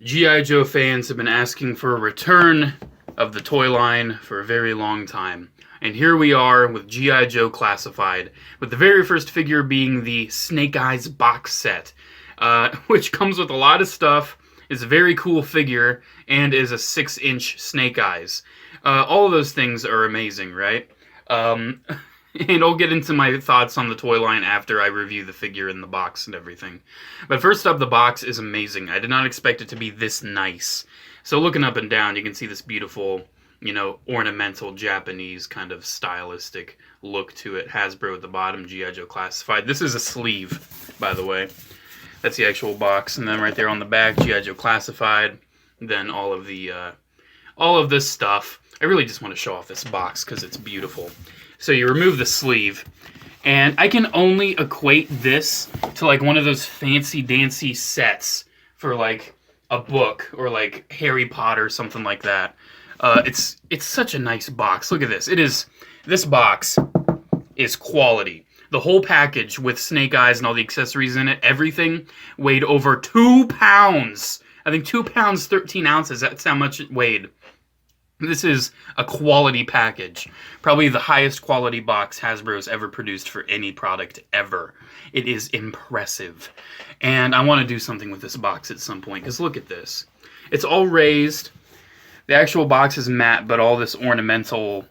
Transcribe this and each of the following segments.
G.I. Joe fans have been asking for a return of the toy line for a very long time. And here we are with G.I. Joe Classified, with the very first figure being the Snake Eyes box set, which comes with a lot of stuff, is a very cool figure, and is a 6-inch Snake Eyes. All of those things are amazing, right? And I'll get into my thoughts on the toy line after I review the figure in the box and everything. But first up, the box is amazing. I did not expect it to be this nice. So looking up and down, you can see this beautiful, ornamental Japanese kind of stylistic look to it. Hasbro at the bottom, G.I. Joe Classified. This is a sleeve, by the way. That's the actual box. And then right there on the back, G.I. Joe Classified. Then all of this stuff. I really just want to show off this box because it's beautiful. So you remove the sleeve, and I can only equate this to like one of those fancy dancy sets for like a book or like Harry Potter or something like that. It's such a nice box. Look at this. This box is quality. The whole package with Snake Eyes and all the accessories in it, everything weighed over 2 pounds. I think 2 pounds 13 ounces. That's how much it weighed. This is a quality package. Probably the highest quality box Hasbro's ever produced for any product ever. It is impressive. And I want to do something with this box at some point, because look at this. It's all raised. The actual box is matte, but all this ornamental,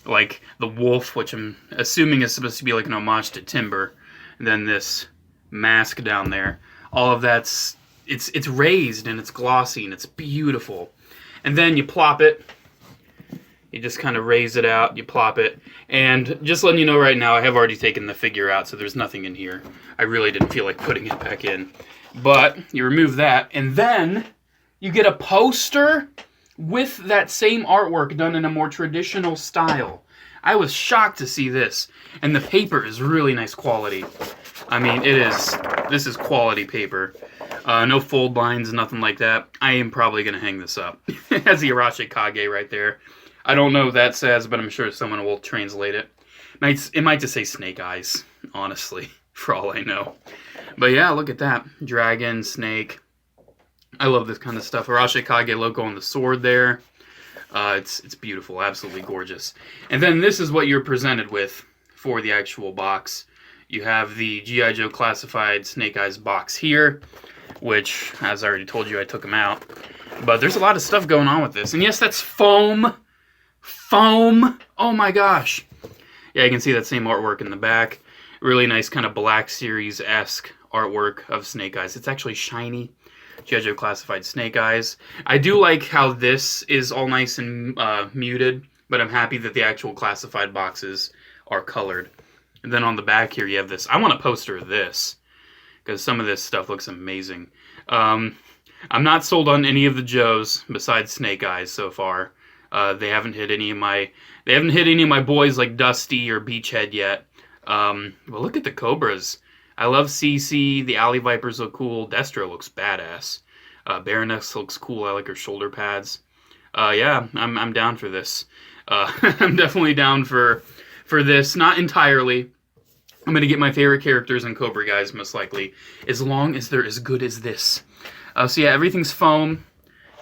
like the wolf, which I'm assuming is supposed to be like an homage to Timber, and then this mask down there. All of that's, it's raised and it's glossy and it's beautiful. And then you plop it. You just kind of raise it out, you plop it, and just letting you know right now, I have already taken the figure out, so there's nothing in here. I really didn't feel like putting it back in. But you remove that, and then you get a poster with that same artwork done in a more traditional style. I was shocked to see this, and the paper is really nice quality. I mean, this is quality paper. No fold lines, nothing like that. I am probably going to hang this up. It has the Articulation right there. I don't know what that says, but I'm sure someone will translate it. It might just say Snake Eyes, honestly, for all I know. But yeah, look at that. Dragon, snake. I love this kind of stuff. Arashikage logo on the sword there. It's beautiful, absolutely gorgeous. And then this is what you're presented with for the actual box. You have the G.I. Joe Classified Snake Eyes box here, which, as I already told you, I took them out. But there's a lot of stuff going on with this. And yes, that's foam. Foam! Oh my gosh! Yeah, you can see that same artwork in the back. Really nice kind of Black Series-esque artwork of Snake Eyes. It's actually shiny. G.I. Joe Classified Snake Eyes. I do like how this is all nice and muted, but I'm happy that the actual Classified boxes are colored. And then on the back here you have this. I want a poster of this, because some of this stuff looks amazing. I'm not sold on any of the Joes besides Snake Eyes so far. They haven't hit any of my boys like Dusty or Beachhead yet. But look at the Cobras. I love CC. The Alley Vipers look cool. Destro looks badass. Baroness looks cool. I like her shoulder pads. Yeah, I'm down for this. I'm definitely down for this. Not entirely. I'm gonna get my favorite characters and Cobra guys most likely, as long as they're as good as this. So yeah, everything's foam.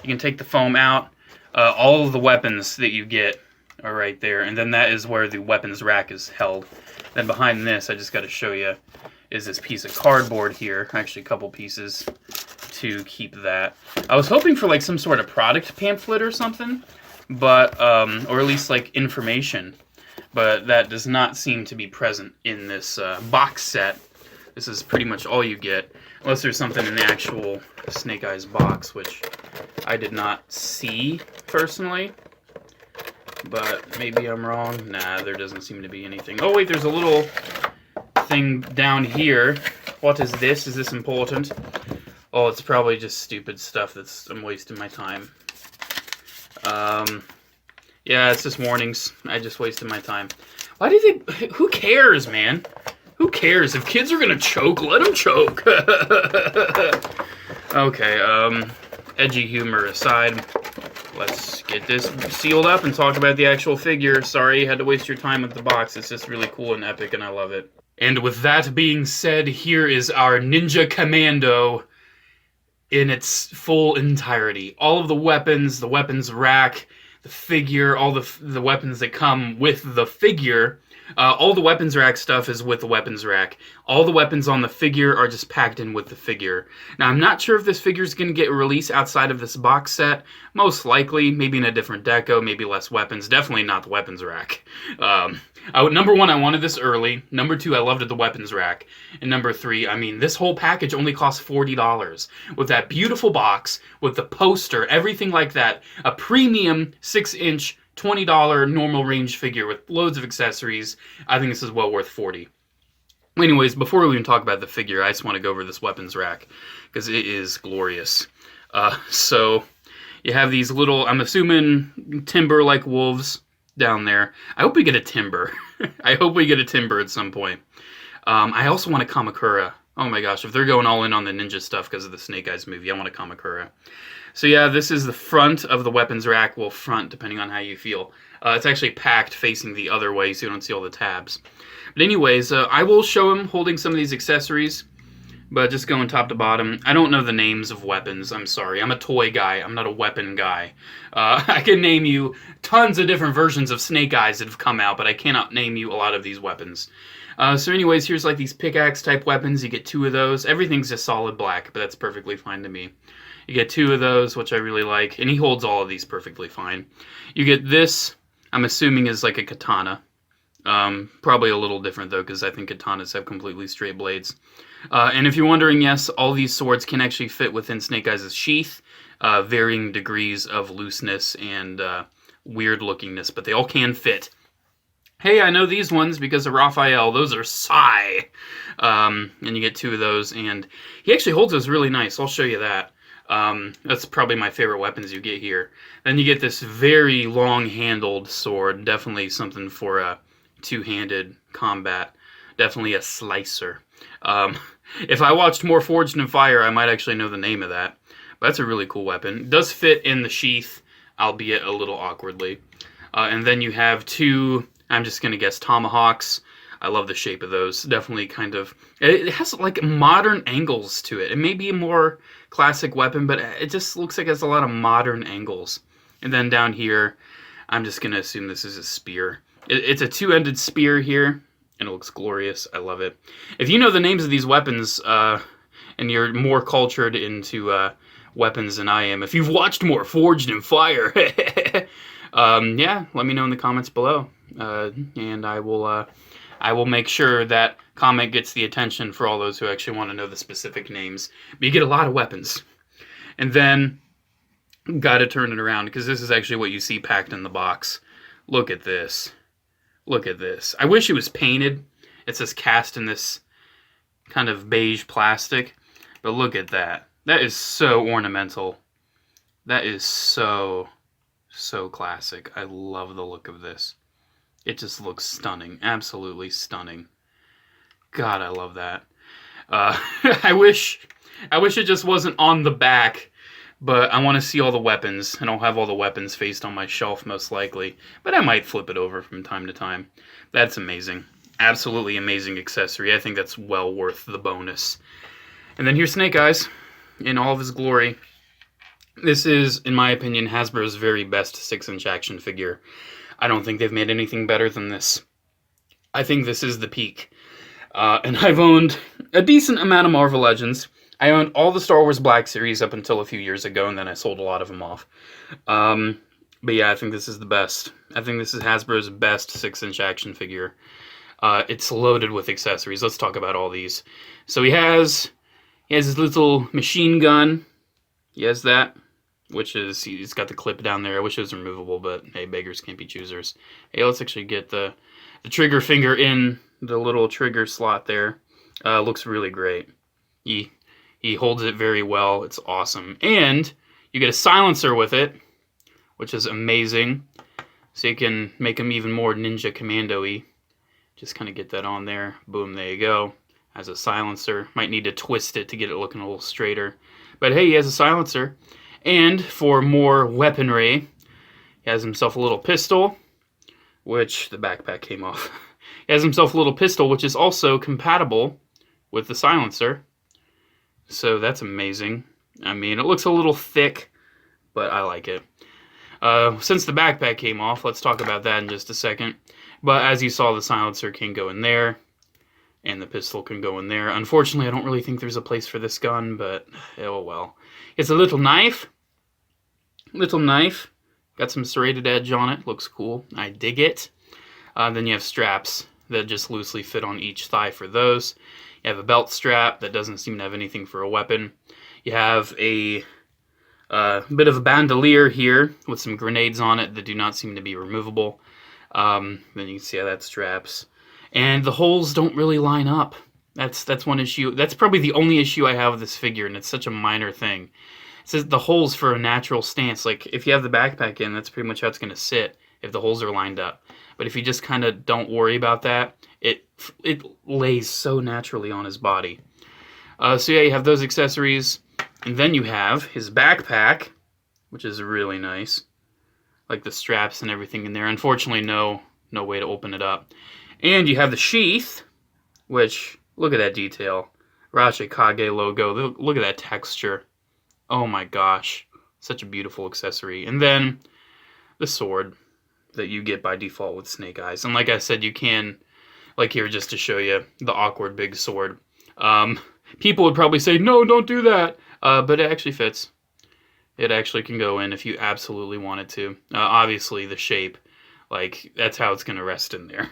You can take the foam out. All of the weapons that you get are right there, and then that is where the weapons rack is held. Then behind this, I just got to show you, is this piece of cardboard here, actually a couple pieces to keep that. I was hoping for like some sort of product pamphlet or something, but or at least like information, but that does not seem to be present in this box set. This is pretty much all you get, unless there's something in the actual Snake Eyes box, which I did not see personally, but maybe I'm wrong. Nah, there doesn't seem to be anything. Oh wait, there's a little thing down here. What is this? Is this important? Oh, it's probably just stupid stuff I'm wasting my time. Yeah, it's just warnings. I just wasted my time. Why do they... Who cares, man? Who cares? If kids are gonna choke, let them choke. Okay, edgy humor aside, let's get this sealed up and talk about the actual figure. Sorry you had to waste your time with the box. It's just really cool and epic, and I love it. And with that being said, here is our Ninja Commando in its full entirety. All of the weapons rack, the figure, all the weapons that come with the figure. All the weapons rack stuff is with the weapons rack. All the weapons on the figure are just packed in with the figure. Now, I'm not sure if this figure is going to get released outside of this box set. Most likely, maybe in a different deco, maybe less weapons. Definitely not the weapons rack. Number one, I wanted this early. Number two, I loved the weapons rack. And number three, I mean, this whole package only cost $40. With that beautiful box, with the poster, everything like that. A premium 6-inch $20 normal range figure with loads of accessories. I think this is well worth $40. Anyways, before we even talk about the figure, I just want to go over this weapons rack because it is glorious. So you have these little, I'm assuming, timber-like wolves down there. I hope we get a timber. I hope we get a timber at some point. I also want a Kamakura. Oh my gosh, if they're going all in on the ninja stuff because of the Snake Eyes movie, I want a Kamakura. So yeah, this is the front of the weapons rack. Well, front, depending on how you feel. It's actually packed facing the other way, so you don't see all the tabs. But anyways, I will show him holding some of these accessories, but just going top to bottom. I don't know the names of weapons. I'm sorry. I'm a toy guy. I'm not a weapon guy. I can name you tons of different versions of Snake Eyes that have come out, but I cannot name you a lot of these weapons. So anyways, here's like these pickaxe type weapons. You get 2 of those. Everything's just solid black, but that's perfectly fine to me. You get 2 of those, which I really like, and he holds all of these perfectly fine. You get this, I'm assuming is like a katana. Probably a little different though, because I think katanas have completely straight blades. And if you're wondering, yes, all these swords can actually fit within Snake Eyes' sheath, varying degrees of looseness and weird lookingness, but they all can fit. Hey, I know these ones because of Raphael. Those are Sai. And you get 2 of those, and he actually holds those really nice. I'll show you that. That's probably my favorite weapons you get here. Then you get this very long-handled sword. Definitely something for a two-handed combat. Definitely a slicer. If I watched more Forged in Fire, I might actually know the name of that. But that's a really cool weapon. It does fit in the sheath, albeit a little awkwardly. And then you have 2, I'm just going to guess, tomahawks. I love the shape of those. Definitely kind of, it has like modern angles to it. It may be a more classic weapon, but it just looks like it has a lot of modern angles. And then down here, I'm just going to assume this is a spear. It's a 2-ended spear here, and it looks glorious. I love it. If you know the names of these weapons, and you're more cultured into weapons than I am, if you've watched more Forged in Fire, yeah, let me know in the comments below. And I will make sure that comment gets the attention for all those who actually want to know the specific names. But you get a lot of weapons. And then, got to turn it around, because this is actually what you see packed in the box. Look at this. Look at this. I wish it was painted. It says cast in this kind of beige plastic. But look at that. That is so ornamental. That is so classic. I love the look of this. It just looks stunning. Absolutely stunning. God, I love that. I wish it just wasn't on the back, but I want to see all the weapons, and I'll have all the weapons faced on my shelf most likely, but I might flip it over from time to time. That's amazing. Absolutely amazing accessory. I think that's well worth the bonus. And then here's Snake Eyes in all of his glory. This is, in my opinion, Hasbro's very best 6-inch action figure. I don't think they've made anything better than this. I think this is the peak. And I've owned a decent amount of Marvel Legends. I owned all the Star Wars Black Series up until a few years ago, and then I sold a lot of them off. But yeah, I think this is the best. I think this is Hasbro's best 6-inch action figure. It's loaded with accessories. Let's talk about all these. So he has his little machine gun. He has that, which is, he's got the clip down there. I wish it was removable, but hey, beggars can't be choosers. Hey, let's actually get the trigger finger in the little trigger slot there. Looks really great. He holds it very well. It's awesome. And you get a silencer with it, which is amazing. So you can make him even more Ninja Commando-y. Just kind of get that on there. Boom, there you go. Has a silencer. Might need to twist it to get it looking a little straighter. But hey, he has a silencer. And for more weaponry, he has himself a little pistol, which the backpack came off. He has himself a little pistol, which is also compatible with the silencer. So that's amazing. I mean, it looks a little thick, but I like it. Since the backpack came off, let's talk about that in just a second. But as you saw, the silencer can go in there, and the pistol can go in there. Unfortunately, I don't really think there's a place for this gun, but oh well. It's a little knife. Little knife. Got some serrated edge on it. Looks cool. I dig it. Then you have straps that just loosely fit on each thigh for those. You have a belt strap that doesn't seem to have anything for a weapon. You have a bit of a bandolier here with some grenades on it that do not seem to be removable. Then you can see how that straps. And the holes don't really line up. That's one issue. That's probably the only issue I have with this figure, and it's such a minor thing. It says the holes for a natural stance. Like, if you have the backpack in, that's pretty much how it's going to sit if the holes are lined up. But if you just kind of don't worry about that, it lays so naturally on his body. So yeah, you have those accessories. And then you have his backpack, which is really nice. Like the straps and everything in there. Unfortunately, no way to open it up. And you have the sheath, which, look at that detail. Rashikage logo. Look at that texture. Oh my gosh. Such a beautiful accessory. And then the sword that you get by default with Snake Eyes. And like I said, you can, like here, just to show you, the awkward big sword. People would probably say, no, don't do that. But it actually fits. It actually can go in if you absolutely want it to. Obviously, the shape, like, that's how it's going to rest in there.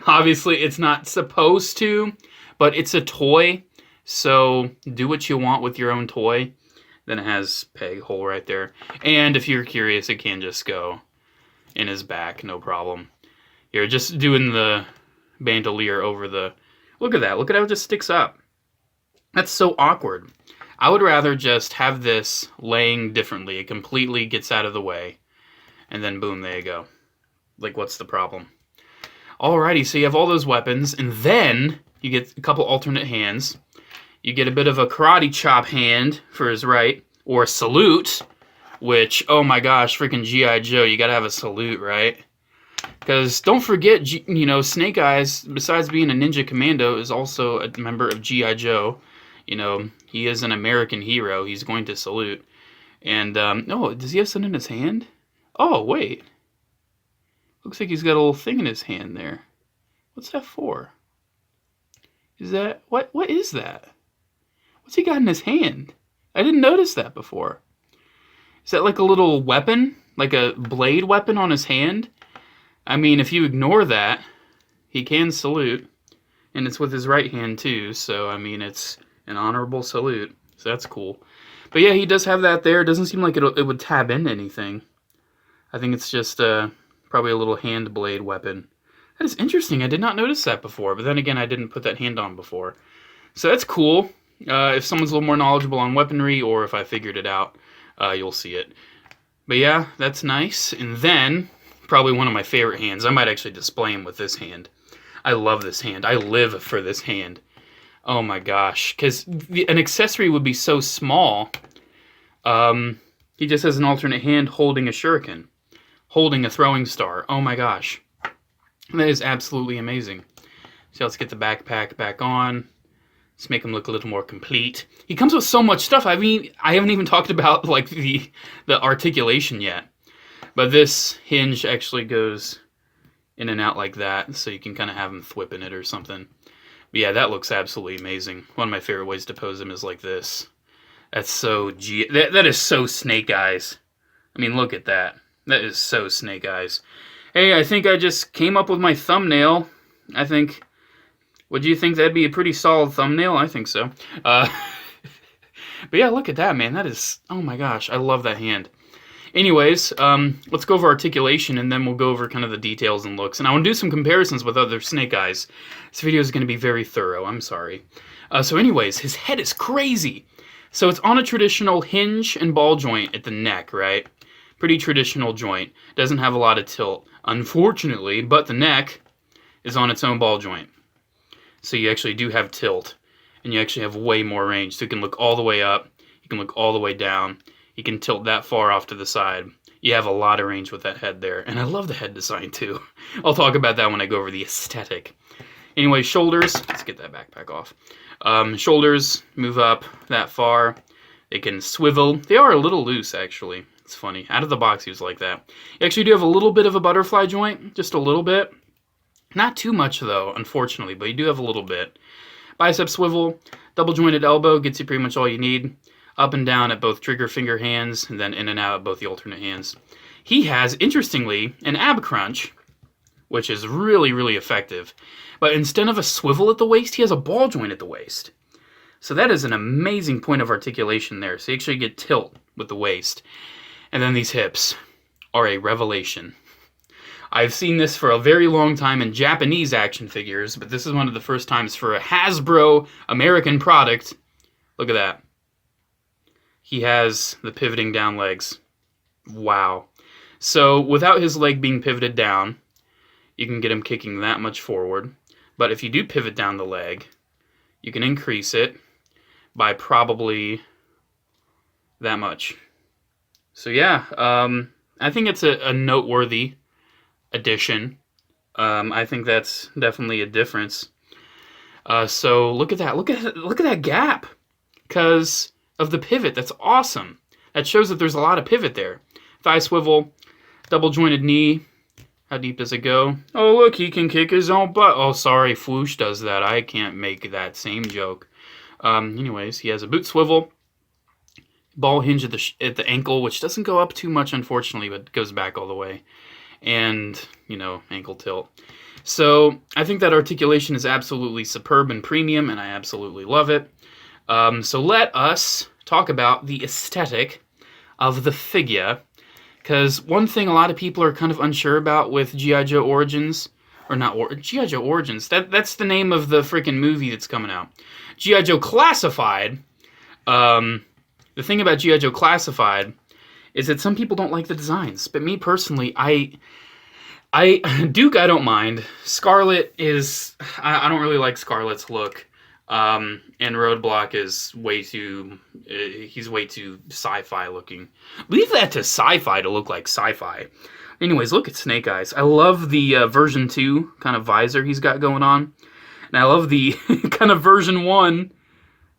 Obviously, it's not supposed to, but it's a toy, so do what you want with your own toy. Then it has peg hole right there. And if you're curious, it can just go in his back, no problem. You're just doing the bandolier over the... Look at that. Look at how it just sticks up. That's so awkward. I would rather just have this laying differently. It completely gets out of the way. And then boom, there you go. Like, what's the problem? Alrighty, so you have all those weapons, and then you get a couple alternate hands. You get a bit of a karate chop hand for his right, or a salute, which, oh my gosh, freaking G.I. Joe, you gotta have a salute, right? Because don't forget, you know, Snake Eyes, besides being a ninja commando, is also a member of G.I. Joe. You know, he is an American hero. He's going to salute. And, oh, does he have something in his hand? Oh, wait. Looks like he's got a little thing in his hand there. What's that for? Is that... What is that? What's he got in his hand? I didn't notice that before. Is that like a little weapon? Like a blade weapon on his hand? I mean, if you ignore that, he can salute. And it's with his right hand, too. So, I mean, it's an honorable salute. So that's cool. But yeah, he does have that there. It doesn't seem like it would tab into anything. I think it's just probably a little hand blade weapon. That is interesting. I did not notice that before. But then again, I didn't put that hand on before. So that's cool. If someone's a little more knowledgeable on weaponry, or if I figured it out, you'll see it. But yeah, that's nice. And then, probably one of my favorite hands. I might actually display him with this hand. I love this hand. I live for this hand. Oh my gosh. Because an accessory would be so small. He just has an alternate hand holding a shuriken. Holding a throwing star. Oh my gosh. That is absolutely amazing. So let's get the backpack back on. Let's make him look a little more complete. He comes with so much stuff. I mean, I haven't even talked about like the articulation yet. But this hinge actually goes in and out like that, so you can kind of have him thwipping it or something. But yeah, that looks absolutely amazing. One of my favorite ways to pose him is like this. That's so that is so Snake Eyes. I mean, look at that. That is so Snake Eyes. Hey, I think I just came up with my thumbnail. I think... Would you think that'd be a pretty solid thumbnail? I think so. But yeah, look at that, man. That is... Oh my gosh, I love that hand. Anyways, let's go over articulation, and then we'll go over kind of the details and looks. And I want to do some comparisons with other Snake Eyes. This video is going to be very thorough. I'm sorry. So anyways, his head is crazy. So it's on a traditional hinge and ball joint at the neck, right? Pretty traditional joint. Doesn't have a lot of tilt, unfortunately, but the neck is on its own ball joint. So you actually do have tilt, and you actually have way more range. So you can look all the way up, you can look all the way down, you can tilt that far off to the side. You have a lot of range with that head there, and I love the head design too. I'll talk about that when I go over the aesthetic. Anyway, shoulders, let's get that backpack off. Shoulders move up that far. It can swivel. They are a little loose, actually. It's funny. Out of the box, he was like that. You actually do have a little bit of a butterfly joint, just a little bit. Not too much, though, unfortunately, but you do have a little bit. Bicep swivel, double jointed elbow, gets you pretty much all you need. Up and down at both trigger finger hands, and then in and out at both the alternate hands. He has, interestingly, an ab crunch, which is really, really effective. But instead of a swivel at the waist, he has a ball joint at the waist. So that is an amazing point of articulation there. So you actually get tilt with the waist. And then these hips are a revelation. I've seen this for a very long time in Japanese action figures, but this is one of the first times for a Hasbro American product. Look at that. He has the pivoting down legs. Wow. So without his leg being pivoted down, you can get him kicking that much forward. But if you do pivot down the leg, you can increase it by probably that much. So yeah, I think it's a noteworthy addition. I think that's definitely a difference. So look at that. Look at that gap. Because of the pivot. That's awesome. That shows that there's a lot of pivot there. Thigh swivel, double jointed knee. How deep does it go? Oh, look, he can kick his own butt. Oh, sorry, Floosh does that. I can't make that same joke. Anyways, he has a boot swivel. Ball hinge at the ankle, which doesn't go up too much, unfortunately, but goes back all the way. And, you know, ankle tilt. So I think that articulation is absolutely superb and premium, and I absolutely love it. So let us talk about the aesthetic of the figure, because one thing a lot of people are kind of unsure about with G.I. Joe Origins, or not, G.I. Joe Origins, that's the name of the freaking movie that's coming out. G.I. Joe Classified, the thing about G.I. Joe Classified is that some people don't like the designs, but me personally, Duke, I don't mind. Scarlet is, I don't really like Scarlet's look. And Roadblock is he's way too sci-fi looking. Leave that to sci-fi to look like sci-fi. Anyways, look at Snake Eyes. I love the version 2 kind of visor he's got going on. And I love the kind of version 1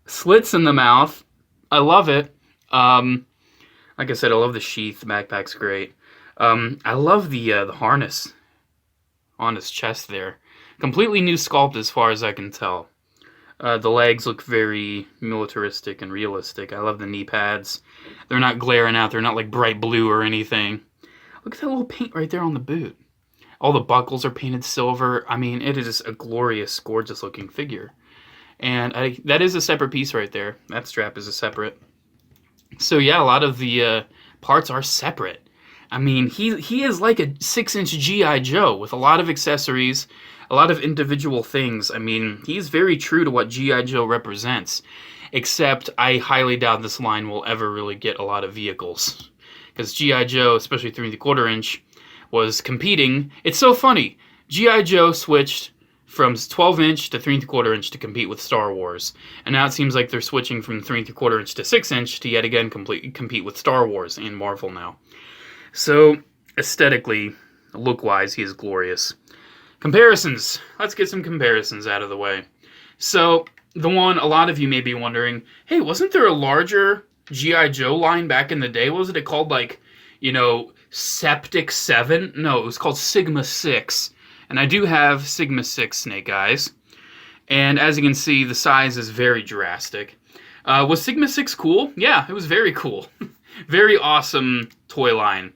slits in the mouth. I love it. Like I said, I love the sheath. The backpack's great. I love the harness on his chest there. Completely new sculpt as far as I can tell. The legs look very militaristic and realistic. I love the knee pads. They're not glaring out. They're not like bright blue or anything. Look at that little paint right there on the boot. All the buckles are painted silver. I mean, it is a glorious, gorgeous looking figure. And that is a separate piece right there. That strap is a separate. So yeah, a lot of the parts are separate. I mean, he is like a 6-inch G.I. Joe with a lot of accessories, a lot of individual things. I mean, he's very true to what G.I. Joe represents, except I highly doubt this line will ever really get a lot of vehicles. Because G.I. Joe, especially 3 1/4 inch, was competing. It's so funny. G.I. Joe switched from 12-inch to 3 1/4 inch to compete with Star Wars. And now it seems like they're switching from 3 1/4 inch to 6-inch to yet again compete with Star Wars and Marvel now. So, aesthetically, look-wise, he is glorious. Comparisons. Let's get some comparisons out of the way. So, the one, a lot of you may be wondering, hey, wasn't there a larger G.I. Joe line back in the day? Wasn't it called, like, you know, Septic 7? No, it was called Sigma 6. And I do have Sigma 6 Snake Eyes. And as you can see, the size is very drastic. Was Sigma 6 cool? Yeah, it was very cool. Very awesome toy line.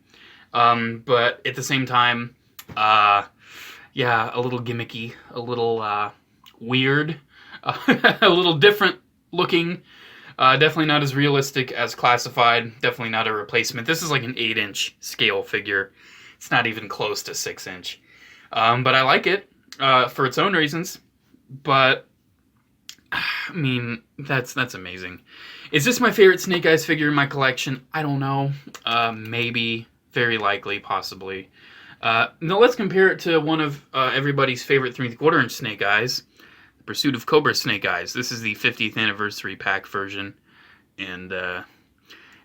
But at the same time, yeah, a little gimmicky, a little weird, a little different looking. Definitely not as realistic as Classified. Definitely not a replacement. This is like an 8-inch scale figure. It's not even close to 6-inch. But I like it for its own reasons. But I mean, that's amazing. Is this my favorite Snake Eyes figure in my collection? I don't know. Maybe. Very likely. Possibly. Now let's compare it to one of everybody's favorite 3 1/4 inch Snake Eyes. The Pursuit of Cobra Snake Eyes. This is the 50th anniversary pack version. And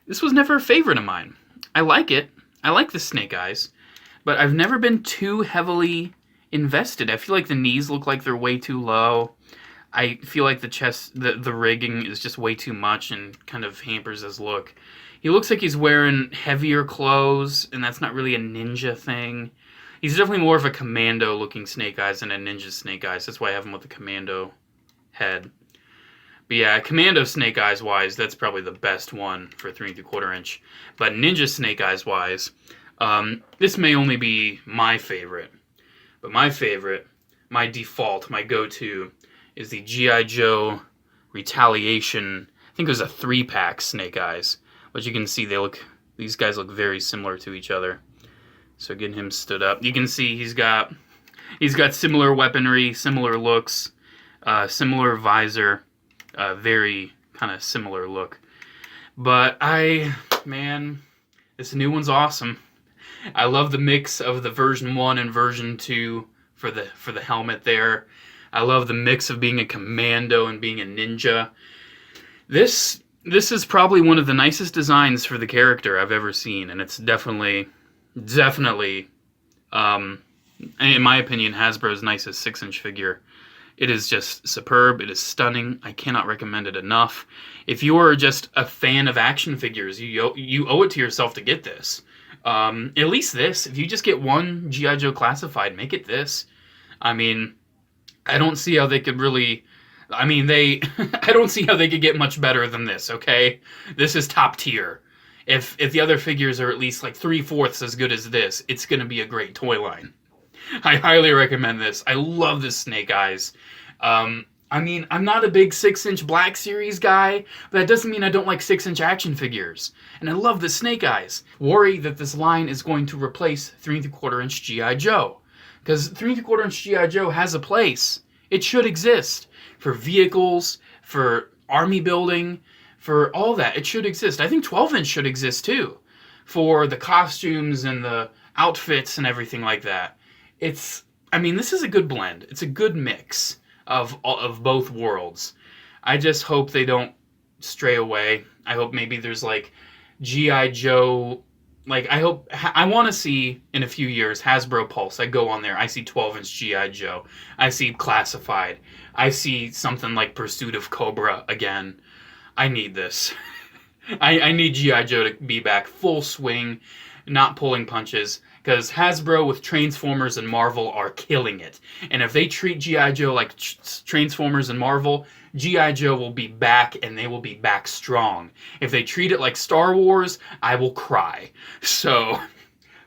this was never a favorite of mine. I like it. I like the Snake Eyes. But I've never been too heavily invested. I feel like the knees look like they're way too low. I feel like the rigging is just way too much and kind of hampers his look. He looks like he's wearing heavier clothes, and that's not really a ninja thing. He's definitely more of a commando-looking Snake Eyes than a ninja Snake Eyes. That's why I have him with the commando head. But yeah, commando Snake Eyes-wise, that's probably the best one for 3 3/4 inch. But ninja Snake Eyes-wise, this may only be my favorite. But my favorite, my default, my go-to, is the G.I. Joe Retaliation. I think it was a 3-pack Snake Eyes. But you can see these guys look very similar to each other. So getting him stood up, you can see he's got similar weaponry, similar looks, similar visor, very kind of similar look. But man, this new one's awesome. I love the mix of the version 1 and version 2 for the helmet there. I love the mix of being a commando and being a ninja. This is probably one of the nicest designs for the character I've ever seen, and it's definitely, in my opinion, Hasbro's nicest 6-inch figure. It is just superb. It is stunning. I cannot recommend it enough. If you are just a fan of action figures, you owe it to yourself to get this. At least this. If you just get one G.I. Joe Classified, make it this. I mean, I don't see how they could really... I mean, I don't see how they could get much better than this, okay? This is top tier. If the other figures are at least like 3/4 as good as this, it's going to be a great toy line. I highly recommend this. I love this Snake Eyes. I mean, I'm not a big 6-inch Black Series guy, but that doesn't mean I don't like 6-inch action figures. And I love the Snake Eyes. Worry that this line is going to replace 3 3/4 inch G.I. Joe. Because 3 3/4 inch G.I. Joe has a place. It should exist. For vehicles, for army building, for all that. It should exist. I think 12-inch should exist too. For the costumes and the outfits and everything like that. I mean, this is a good blend. It's a good mix of both worlds. I just hope they don't stray away. I hope maybe there's like G.I. Joe... Like, I want to see, in a few years, Hasbro Pulse. I go on there, I see 12-inch G.I. Joe. I see Classified. I see something like Pursuit of Cobra again. I need this. I need G.I. Joe to be back full swing, not pulling punches, because Hasbro with Transformers and Marvel are killing it. And if they treat G.I. Joe like Transformers and Marvel, G.I. Joe will be back, and they will be back strong. If they treat it like Star Wars, I will cry. So,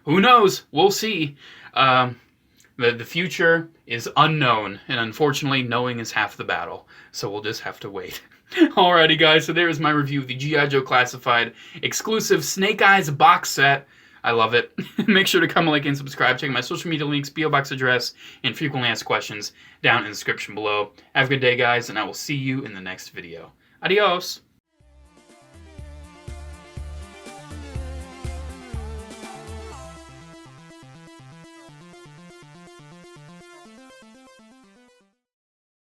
who knows? We'll see. The future is unknown, and unfortunately, knowing is half the battle. So we'll just have to wait. Alrighty, guys, so there's my review of the G.I. Joe Classified exclusive Snake Eyes box set. I love it. Make sure to comment, like, and subscribe. Check my social media links, PO Box address, and frequently asked questions down in the description below. Have a good day, guys, and I will see you in the next video. Adios!